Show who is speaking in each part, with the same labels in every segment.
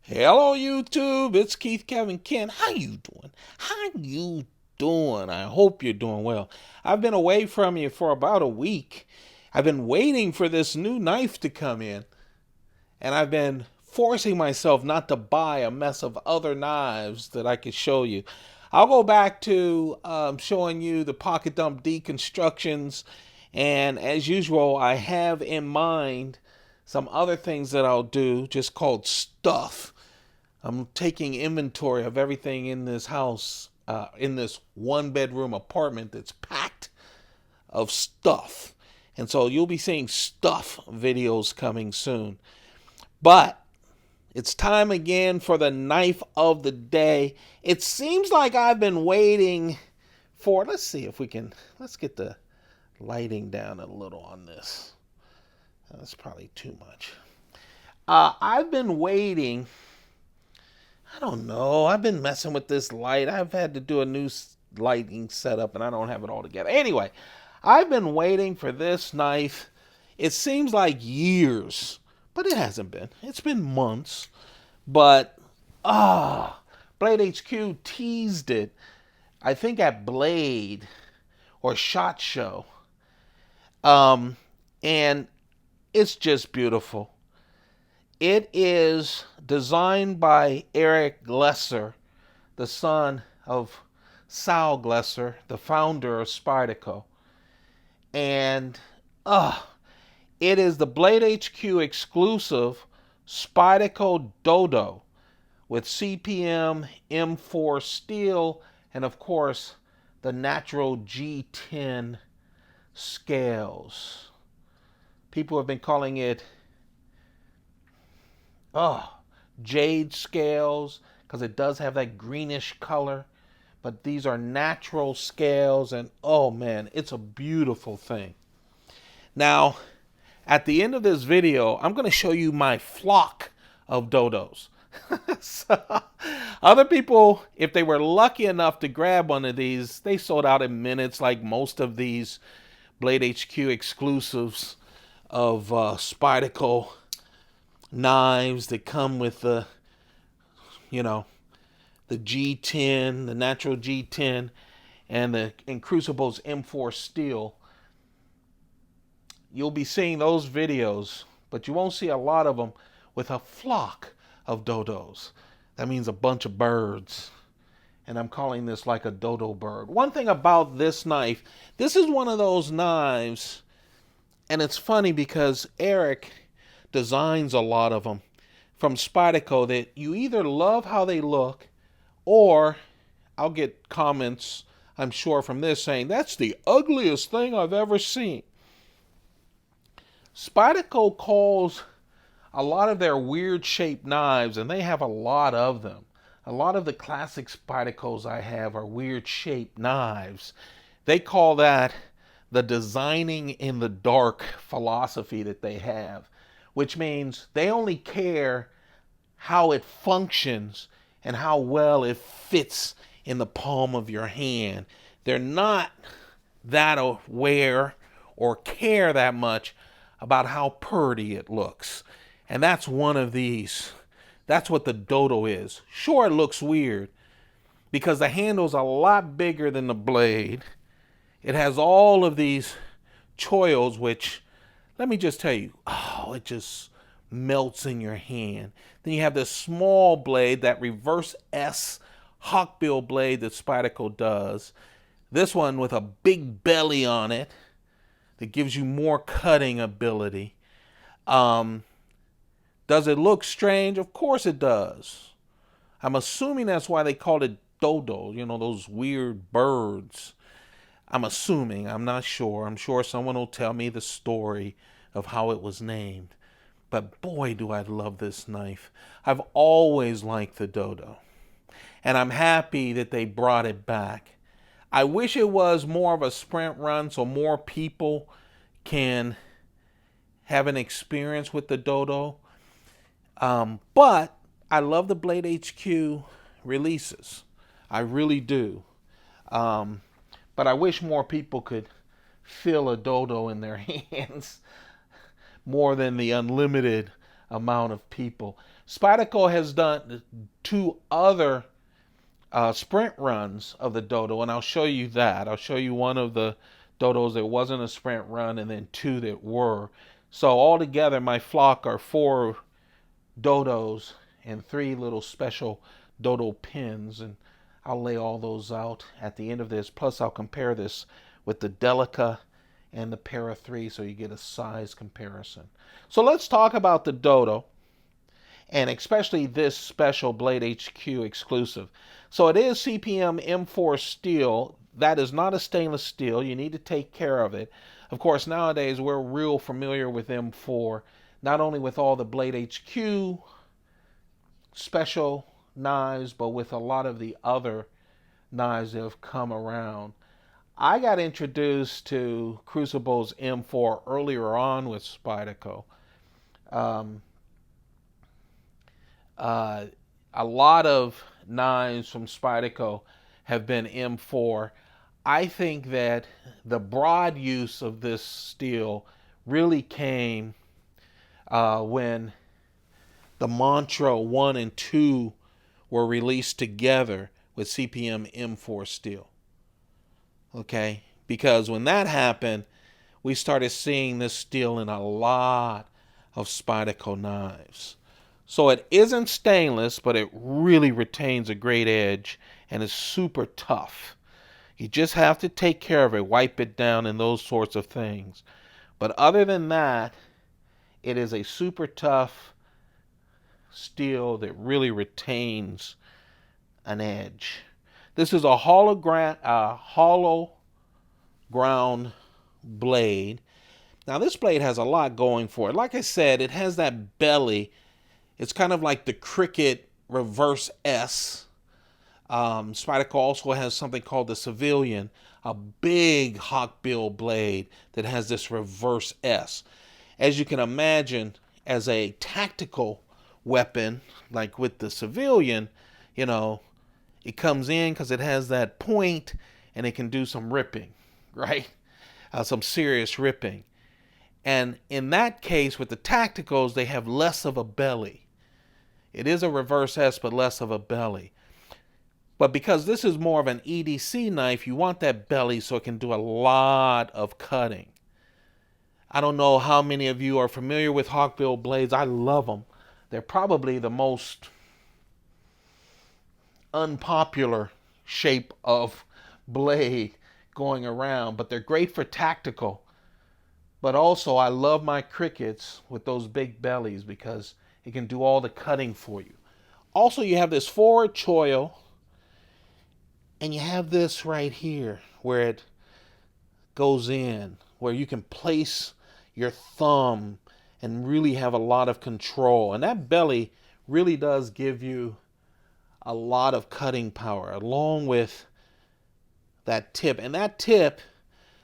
Speaker 1: Hello YouTube, it's Keith Kevin Ken. How you doing? How you doing? I hope you're doing well. I've been away from you for about a week. I've been waiting for this new knife to come in, and I've been forcing myself not to buy a mess of other knives that I could show you. I'll go back to showing you the pocket dump deconstructions, and as usual, I have in mind some other things that I'll do just called stuff. I'm taking inventory of everything in this house, in this one bedroom apartment that's packed of stuff. And so you'll be seeing stuff videos coming soon. But it's time again for the knife of the day. It seems like I've been waiting for, let's see if we can, let's get the lighting down a little on this. That's probably too much. I've been waiting. I don't know. I've been messing with this light. I've had to do a new lighting setup and I don't have it all together. Anyway, I've been waiting for this knife. It seems like years, but it hasn't been. It's been months. But, Blade HQ teased it, I think at Blade or SHOT Show. And it's just beautiful. It is designed by Eric Glesser, the son of Sal Glesser, the founder of Spyderco. And it is the Blade HQ exclusive Spyderco Dodo with CPM M4 steel and, of course, the natural G10 scales. People have been calling it jade scales because it does have that greenish color, but these are natural scales, and oh man, it's a beautiful thing. Now, at the end of this video, I'm going to show you my flock of dodos. So, other people, if they were lucky enough to grab one of these, they sold out in minutes, like most of these Blade HQ exclusives of Spyderco knives that come with the, the G10, the natural G10, and the Crucible's M4 steel. You'll be seeing those videos, but you won't see a lot of them with a flock of dodos. That means a bunch of birds. And I'm calling this like a dodo bird. One thing about this knife, this is one of those knives, and it's funny because Eric designs a lot of them from Spyderco that you either love how they look, or I'll get comments, I'm sure, from this saying, that's the ugliest thing I've ever seen. Spyderco calls a lot of their weird shaped knives, and they have a lot of them. A lot of the classic Spydercos I have are weird shaped knives. They call that the designing in the dark philosophy that they have, which means they only care how it functions and how well it fits in the palm of your hand. They're not that aware or care that much about how pretty it looks. And that's one of these. That's what the Dodo is. Sure, it looks weird because the handle's a lot bigger than the blade. It has all of these choils, which, let me just tell you, it just melts in your hand. Then you have this small blade, that reverse S hawkbill blade that Spyderco does. This one with a big belly on it that gives you more cutting ability. Does it look strange? Of course it does. I'm assuming that's why they called it dodo, those weird birds. I'm assuming, I'm not sure. I'm sure someone will tell me the story of how it was named. But boy, do I love this knife. I've always liked the Dodo. And I'm happy that they brought it back. I wish it was more of a sprint run so more people can have an experience with the Dodo. But I love the Blade HQ releases. I really do. But I wish more people could feel a Dodo in their hands more than the unlimited amount of people. Spyderco has done 2 other sprint runs of the Dodo, and I'll show you that. I'll show you one of the Dodos that wasn't a sprint run, and then 2 that were. So altogether, my flock are 4 Dodos and 3 little special Dodo pins, and I'll lay all those out at the end of this. Plus, I'll compare this with the Delica and the Para 3 so you get a size comparison. So let's talk about the Dodo, and especially this special Blade HQ exclusive. So it is CPM M4 steel. That is not a stainless steel. You need to take care of it. Of course, nowadays we're real familiar with M4, not only with all the Blade HQ special knives, but with a lot of the other knives that have come around. I got introduced to Crucible's M4 earlier on with Spyderco. A lot of knives from Spyderco have been M4. I think that the broad use of this steel really came when the Mantra 1 and 2 were released together with CPM M4 steel. Okay? Because when that happened, we started seeing this steel in a lot of Spyderco knives. So it isn't stainless, but it really retains a great edge and is super tough. You just have to take care of it, wipe it down, and those sorts of things. But other than that, it is a super tough steel that really retains an edge. This is a hollow ground blade. Now this blade has a lot going for it. Like I said, it has that belly. It's kind of like the Cricket Reverse S. Spyderco also has something called the Civilian, a big hawkbill blade that has this Reverse S. As you can imagine, as a tactical weapon, like with the Civilian, you know, it comes in because it has that point and it can do some ripping, right? Some serious ripping. And in that case, with the tacticals, they have less of a belly. It is a Reverse S, but less of a belly. But because this is more of an EDC knife, you want that belly so it can do a lot of cutting. I don't know how many of you are familiar with hawkbill blades. I love them. They're probably the most unpopular shape of blade going around, but they're great for tactical. But also, I love my Crickets with those big bellies because it can do all the cutting for you. Also, you have this forward choil, and you have this right here where it goes in, where you can place your thumb and really have a lot of control. And that belly really does give you a lot of cutting power, along with that tip. And that tip,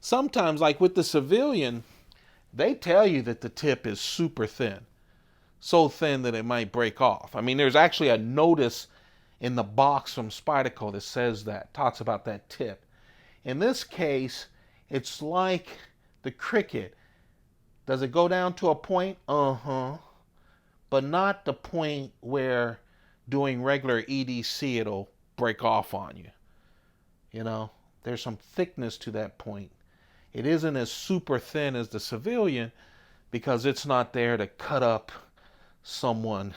Speaker 1: sometimes, like with the Civilian, they tell you that the tip is super thin. So thin that it might break off. I mean, there's actually a notice in the box from Spyderco that says that, talks about that tip. In this case, it's like the Cricket. Does it go down to a point? Uh-huh. But not the point where doing regular EDC it'll break off on you. You know, there's some thickness to that point. It isn't as super thin as the Civilian because it's not there to cut up someone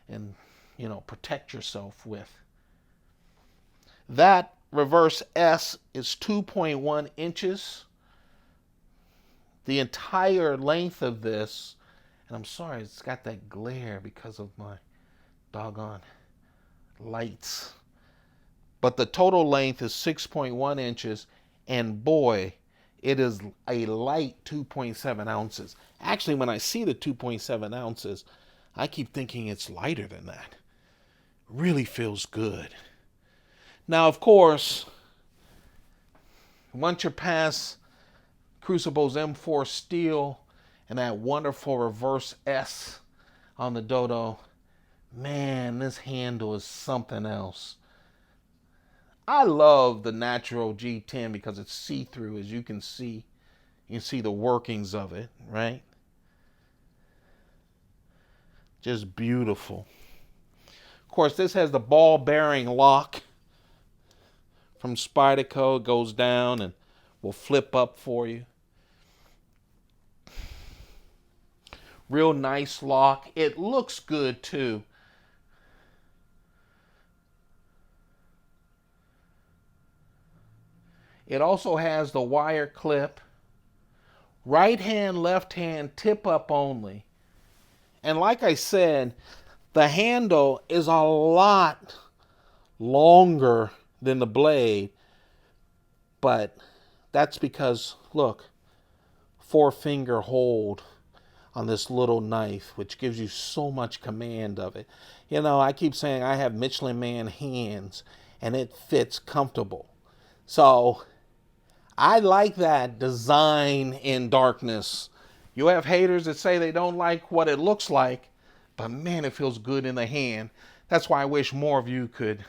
Speaker 1: and, you know, protect yourself with. That Reverse S is 2.1 inches. The entire length of this, and I'm sorry it's got that glare because of my doggone lights, but the total length is 6.1 inches, and boy, it is a light 2.7 ounces. Actually, when I see the 2.7 ounces, I keep thinking it's lighter than that. Really feels good. Now, of course, once you're past Crucible's M4 steel and that wonderful Reverse S on the Dodo, man, this handle is something else. I love the natural G10 because it's see-through, as you can see. You can see the workings of it, right? Just beautiful. Of course, this has the ball bearing lock from Spyderco. It goes down and will flip up for you. Real nice lock. It looks good too. It also has the wire clip. Right hand, left hand, tip up only. And like I said, the handle is a lot longer than the blade. But that's because, look, 4-finger hold on this little knife, which gives you so much command of it. You know, I keep saying I have Michelin Man hands, and it fits comfortable. So I like that design in darkness. You have haters that say they don't like what it looks like, but man, it feels good in the hand. That's why I wish more of you could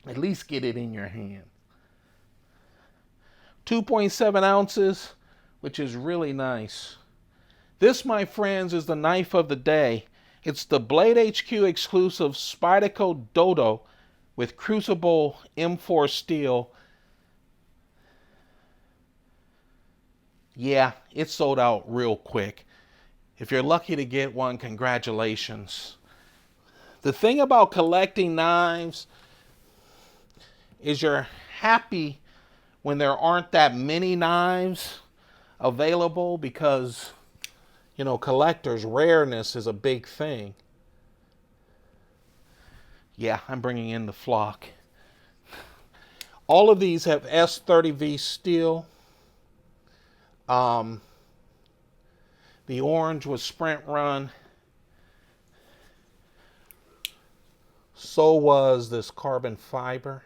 Speaker 1: at least get it in your hand. 2.7 ounces, which is really nice. This, my friends, is the knife of the day. It's the Blade HQ exclusive Spyderco Dodo with Crucible M4 steel. Yeah, it sold out real quick. If you're lucky to get one, congratulations. The thing about collecting knives is you're happy when there aren't that many knives available because, you know, collectors, rareness is a big thing. Yeah, I'm bringing in the flock. All of these have S30V steel. The orange was Sprint Run. So was this carbon fiber.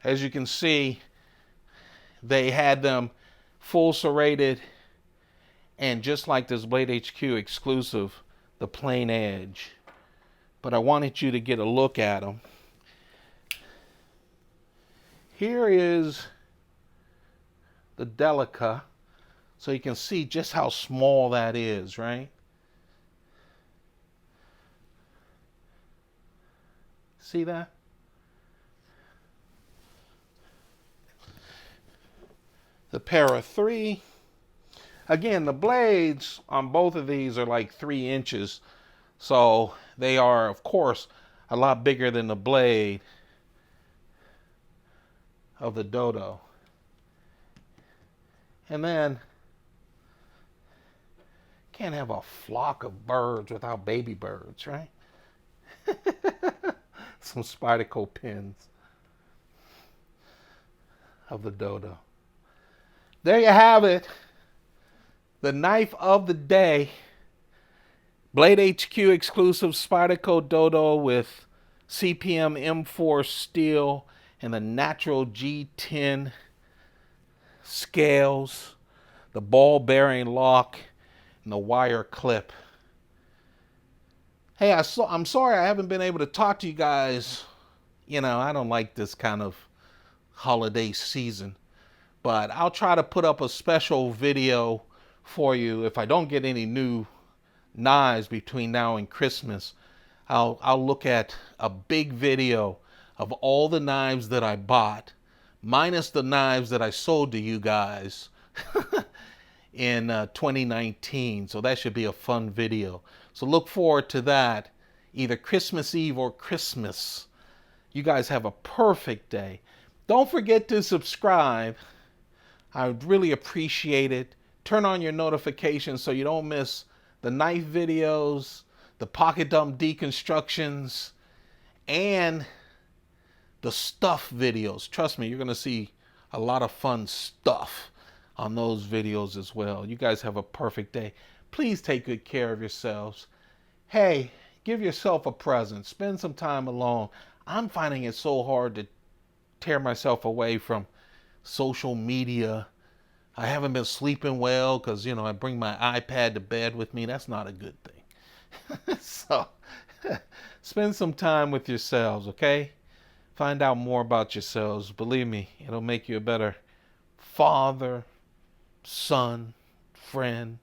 Speaker 1: As you can see, they had them full serrated, and just like this Blade HQ exclusive, the plain edge. But I wanted you to get a look at them. Here is the Delica, so you can see just how small that is, right? See that? The Para 3. Again, the blades on both of these are like 3 inches. So they are, of course, a lot bigger than the blade of the Dodo. And then, can't have a flock of birds without baby birds, right? Some Spyderco pins of the Dodo. There you have it. The knife of the day. Blade HQ exclusive Spyderco Dodo with CPM M4 steel and the natural G10 scales, the ball bearing lock, and the wire clip. Hey, I'm sorry I haven't been able to talk to you guys. You know, I don't like this kind of holiday season. But I'll try to put up a special video for you if I don't get any new knives between now and Christmas. I'll look at a big video of all the knives that I bought, minus the knives that I sold to you guys in 2019. So that should be a fun video. So look forward to that, either Christmas Eve or Christmas. You guys have a perfect day. Don't forget to subscribe. I would really appreciate it. Turn on your notifications so you don't miss the knife videos, the pocket dump deconstructions, and the stuff videos. Trust me, you're going to see a lot of fun stuff on those videos as well. You guys have a perfect day. Please take good care of yourselves. Hey, give yourself a present. Spend some time alone. I'm finding it so hard to tear myself away from social media. I haven't been sleeping well because, you know, I bring my iPad to bed with me. That's not a good thing. So spend some time with yourselves, okay? Find out more about yourselves. Believe me, it'll make you a better father, son, friend,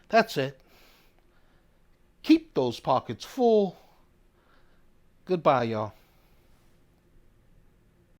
Speaker 1: That's it. Keep those pockets full. Goodbye, y'all.